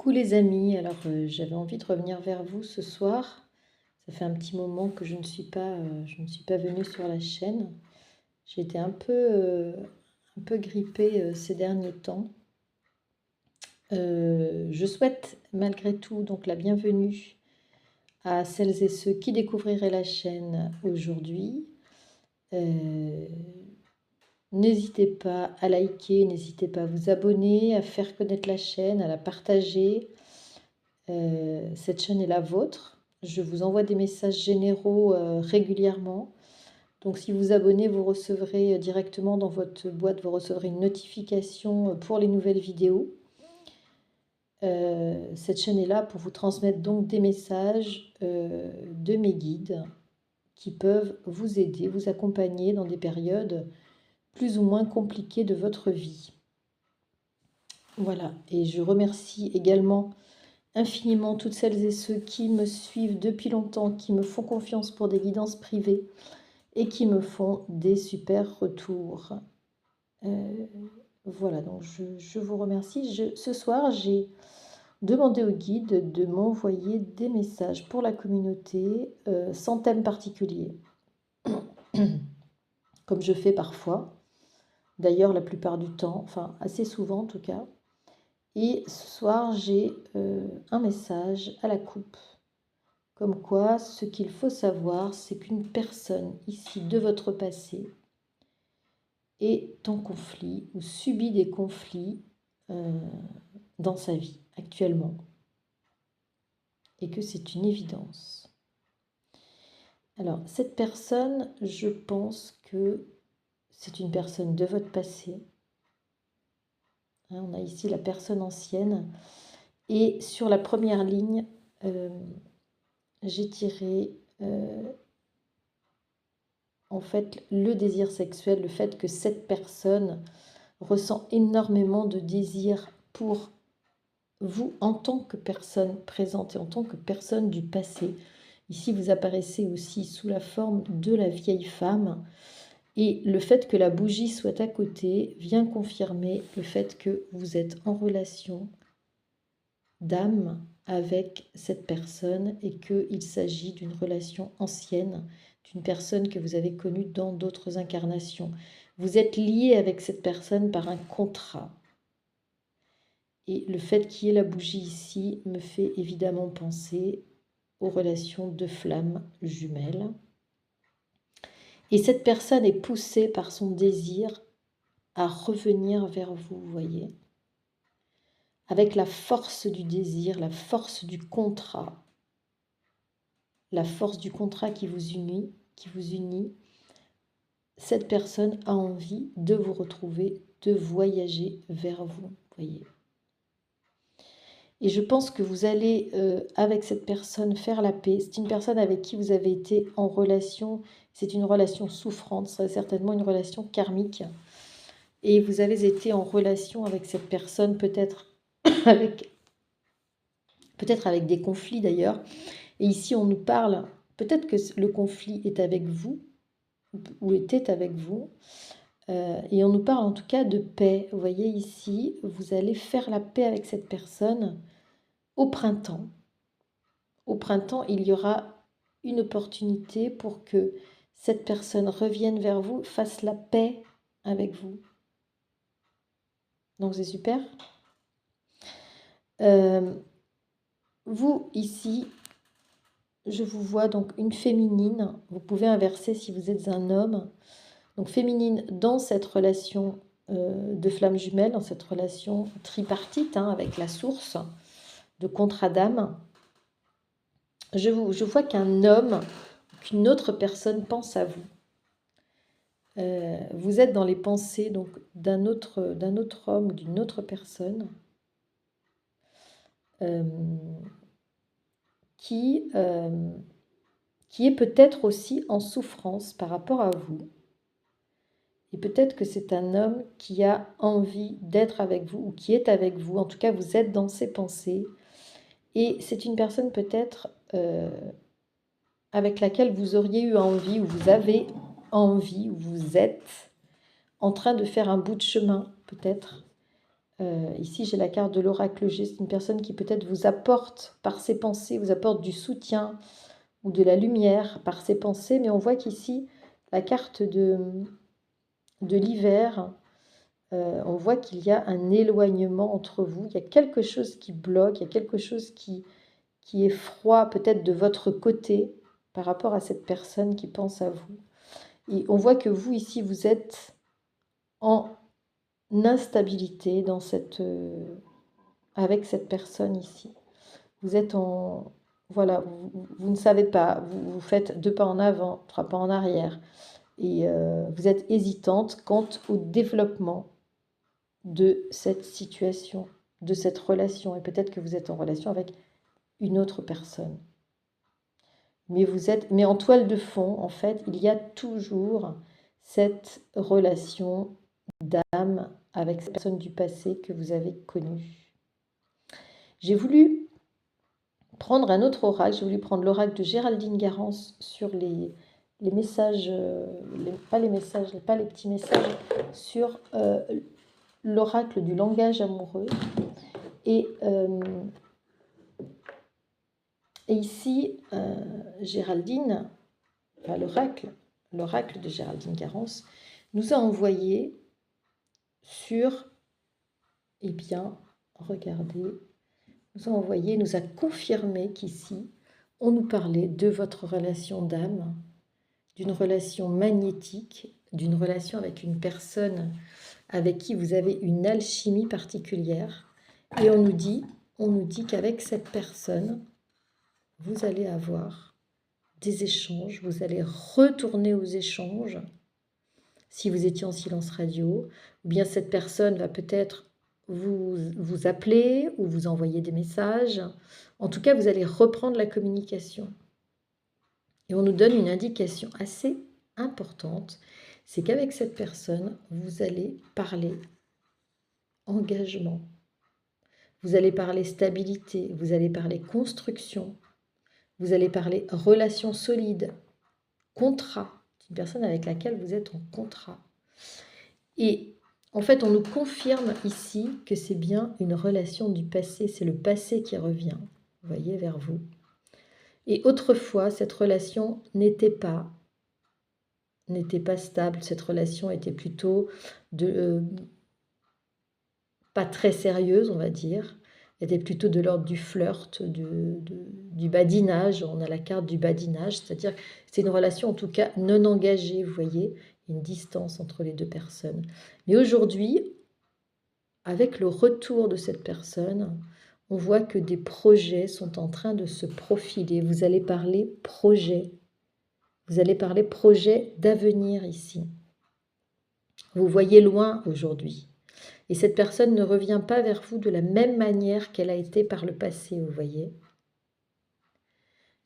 Coucou les amis, alors j'avais envie de revenir vers vous ce soir. Ça fait un petit moment que je ne suis pas venue sur la chaîne. J'ai été un peu grippée ces derniers temps. Je souhaite malgré tout donc la bienvenue à celles et ceux qui découvriraient la chaîne aujourd'hui. N'hésitez pas à liker, n'hésitez pas à vous abonner, à faire connaître la chaîne, à la partager. Cette chaîne est la vôtre. Je vous envoie des messages généraux régulièrement. Donc si vous abonnez, vous recevrez directement dans votre boîte, vous recevrez une notification pour les nouvelles vidéos. Cette chaîne est là pour vous transmettre donc des messages de mes guides qui peuvent vous aider, vous accompagner dans des périodes plus ou moins compliquées de votre vie. Voilà, et je remercie également infiniment toutes celles et ceux qui me suivent depuis longtemps, qui me font confiance pour des guidances privées et qui me font des super retours. Voilà, donc je vous remercie. Ce soir, j'ai demandé au guide de m'envoyer des messages pour la communauté sans thème particulier, comme je fais parfois. D'ailleurs, la plupart du temps, enfin assez souvent en tout cas. Et ce soir, j'ai un message à la coupe. Comme quoi, ce qu'il faut savoir, c'est qu'une personne ici de votre passé est en conflit ou subit des conflits dans sa vie actuellement. Et que c'est une évidence. Alors, cette personne, je pense que c'est une personne de votre passé. On a ici la personne ancienne. Et sur la première ligne, j'ai tiré en fait le désir sexuel, le fait que cette personne ressent énormément de désir pour vous en tant que personne présente et en tant que personne du passé. Ici, vous apparaissez aussi sous la forme de la vieille femme. Et le fait que la bougie soit à côté vient confirmer le fait que vous êtes en relation d'âme avec cette personne et qu'il s'agit d'une relation ancienne, d'une personne que vous avez connue dans d'autres incarnations. Vous êtes lié avec cette personne par un contrat. Et le fait qu'il y ait la bougie ici me fait évidemment penser aux relations de flammes jumelles. Et cette personne est poussée par son désir à revenir vers vous, vous voyez, avec la force du désir, la force du contrat. La force du contrat qui vous unit, cette personne a envie de vous retrouver, de voyager vers vous, voyez. Et je pense que vous allez, avec cette personne, faire la paix. C'est une personne avec qui vous avez été en relation. C'est une relation souffrante, c'est certainement une relation karmique. Et vous avez été en relation avec cette personne, peut-être avec des conflits d'ailleurs. Et ici, on nous parle, peut-être que le conflit est avec vous, ou était avec vous. Et on nous parle en tout cas de paix. Vous voyez ici, vous allez faire la paix avec cette personne au printemps. Au printemps, il y aura une opportunité pour que cette personne revienne vers vous, fasse la paix avec vous. Donc c'est super. Vous, ici, je vous vois donc une féminine. Vous pouvez inverser si vous êtes un homme. Donc féminine dans cette relation de flamme jumelle, dans cette relation tripartite avec la source de contrat d'âme. Je vois qu'un homme, qu'une autre personne pense à vous. Vous êtes dans les pensées donc d'un autre homme, d'une autre personne qui est peut-être aussi en souffrance par rapport à vous. Et peut-être que c'est un homme qui a envie d'être avec vous ou qui est avec vous. En tout cas, vous êtes dans ses pensées. Et c'est une personne peut-être avec laquelle vous auriez eu envie ou vous avez envie ou vous êtes en train de faire un bout de chemin peut-être Ici, j'ai la carte de l'oracle G. C'est une personne qui peut-être vous apporte par ses pensées, vous apporte du soutien ou de la lumière par ses pensées. Mais on voit qu'ici, la carte de l'hiver, on voit qu'il y a un éloignement entre vous. Il y a quelque chose qui bloque, il y a quelque chose qui est froid peut-être de votre côté par rapport à cette personne qui pense à vous. Et on voit que vous, ici, vous êtes en instabilité dans avec cette personne ici. Vous êtes en... Voilà, vous ne savez pas, vous faites 2 pas en avant, 3 pas en arrière. Et vous êtes hésitante quant au développement de cette situation, de cette relation. Et peut-être que vous êtes en relation avec une autre personne. Mais en toile de fond, en fait, il y a toujours cette relation d'âme avec cette personne du passé que vous avez connue. J'ai voulu prendre un autre oracle, j'ai voulu prendre l'oracle de Géraldine Garance sur les messages, pas les petits messages, sur l'oracle du langage amoureux. Et ici, Géraldine, enfin, l'oracle de Géraldine Garance, nous a envoyé sur, eh bien, regardez, nous a confirmé qu'ici, on nous parlait de votre relation d'âme, d'une relation magnétique, d'une relation avec une personne avec qui vous avez une alchimie particulière. Et on nous dit qu'avec cette personne, vous allez avoir des échanges, vous allez retourner aux échanges. Si vous étiez en silence radio, ou bien cette personne va peut-être vous appeler ou vous envoyer des messages. En tout cas, vous allez reprendre la communication. Et on nous donne une indication assez importante, c'est qu'avec cette personne, vous allez parler engagement, vous allez parler stabilité, vous allez parler construction, vous allez parler relation solide, contrat. C'est une personne avec laquelle vous êtes en contrat. Et en fait, on nous confirme ici que c'est bien une relation du passé, c'est le passé qui revient, vous voyez, vers vous. Et autrefois, cette relation n'était pas stable, cette relation était plutôt pas très sérieuse, on va dire, était plutôt de l'ordre du flirt, du badinage. On a la carte du badinage, c'est-à-dire que c'est une relation en tout cas non engagée, vous voyez, une distance entre les deux personnes. Mais aujourd'hui, avec le retour de cette personne, on voit que des projets sont en train de se profiler. Vous allez parler projet. Vous allez parler projet d'avenir ici. Vous voyez loin aujourd'hui. Et cette personne ne revient pas vers vous de la même manière qu'elle a été par le passé, vous voyez.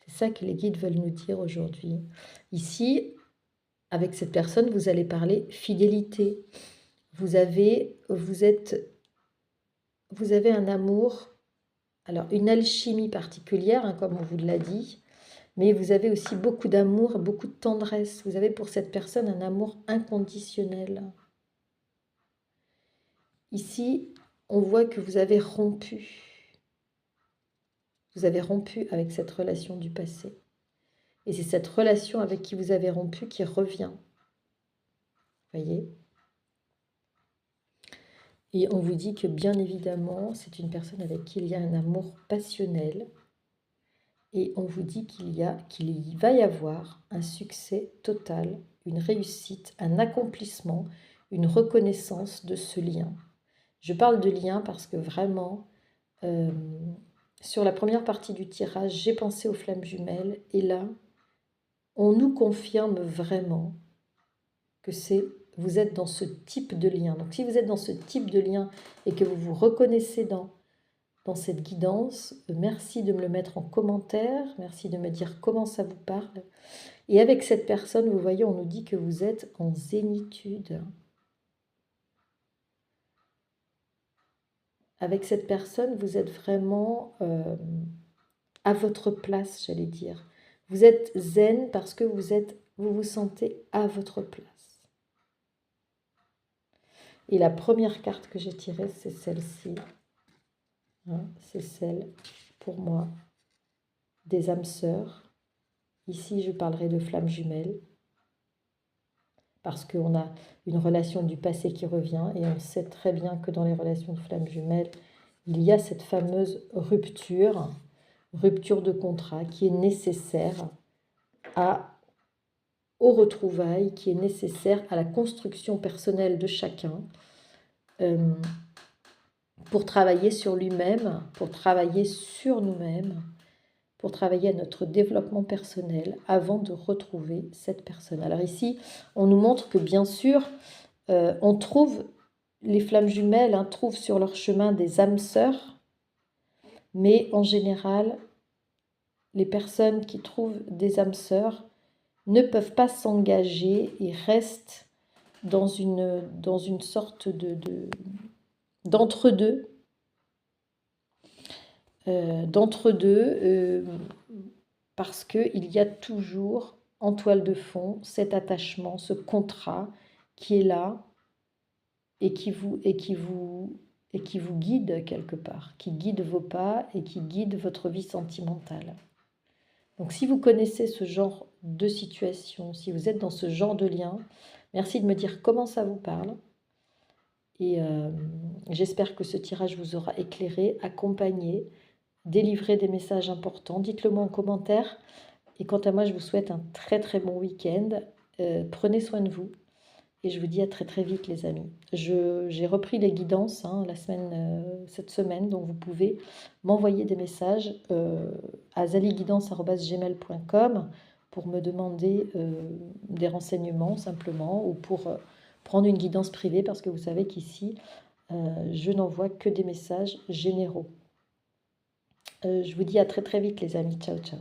C'est ça que les guides veulent nous dire aujourd'hui. Ici, avec cette personne, vous allez parler fidélité. Vous avez un amour, alors une alchimie particulière, hein, comme on vous l'a dit, mais vous avez aussi beaucoup d'amour, beaucoup de tendresse. Vous avez pour cette personne un amour inconditionnel. Ici, on voit que vous avez rompu. Vous avez rompu avec cette relation du passé. Et c'est cette relation avec qui vous avez rompu qui revient. Voyez ? Et on vous dit que bien évidemment, c'est une personne avec qui il y a un amour passionnel. Et on vous dit qu'il va y avoir un succès total, une réussite, un accomplissement, une reconnaissance de ce lien. Je parle de lien parce que vraiment, sur la première partie du tirage, j'ai pensé aux flammes jumelles. Et là, on nous confirme vraiment que vous êtes dans ce type de lien. Donc si vous êtes dans ce type de lien et que vous vous reconnaissez dans cette guidance, merci de me le mettre en commentaire, merci de me dire comment ça vous parle. Et avec cette personne, vous voyez, on nous dit que vous êtes en zénitude. Avec cette personne, vous êtes vraiment à votre place, j'allais dire. Vous êtes zen parce que vous vous sentez à votre place. Et la première carte que j'ai tirée, c'est celle-ci. Hein, c'est celle, pour moi, des âmes sœurs. Ici, je parlerai de flammes jumelles, parce qu'on a une relation du passé qui revient, et on sait très bien que dans les relations de flammes jumelles, il y a cette fameuse rupture de contrat qui est nécessaire aux retrouvailles, qui est nécessaire à la construction personnelle de chacun, pour travailler sur lui-même, pour travailler sur nous-mêmes, pour travailler à notre développement personnel avant de retrouver cette personne. Alors ici, on nous montre que bien sûr, on trouve, les flammes jumelles trouvent sur leur chemin des âmes sœurs, mais en général, les personnes qui trouvent des âmes sœurs ne peuvent pas s'engager et restent dans une sorte d'entre-deux, parce qu'il y a toujours en toile de fond cet attachement, ce contrat qui est là et qui vous guide quelque part, qui guide vos pas et qui guide votre vie sentimentale. Donc si vous connaissez ce genre de situation, si vous êtes dans ce genre de lien, merci de me dire comment ça vous parle. Et j'espère que ce tirage vous aura éclairé, accompagné, délivré des messages importants. Dites-le moi en commentaire. Et quant à moi, je vous souhaite un très très bon week-end. Prenez soin de vous. Et je vous dis à très très vite les amis. J'ai repris les guidances cette semaine, donc vous pouvez m'envoyer des messages à zaliguidance@gmail.com pour me demander des renseignements simplement, ou pour prendre une guidance privée, parce que vous savez qu'ici, je n'envoie que des messages généraux. Je vous dis à très très vite les amis. Ciao ciao.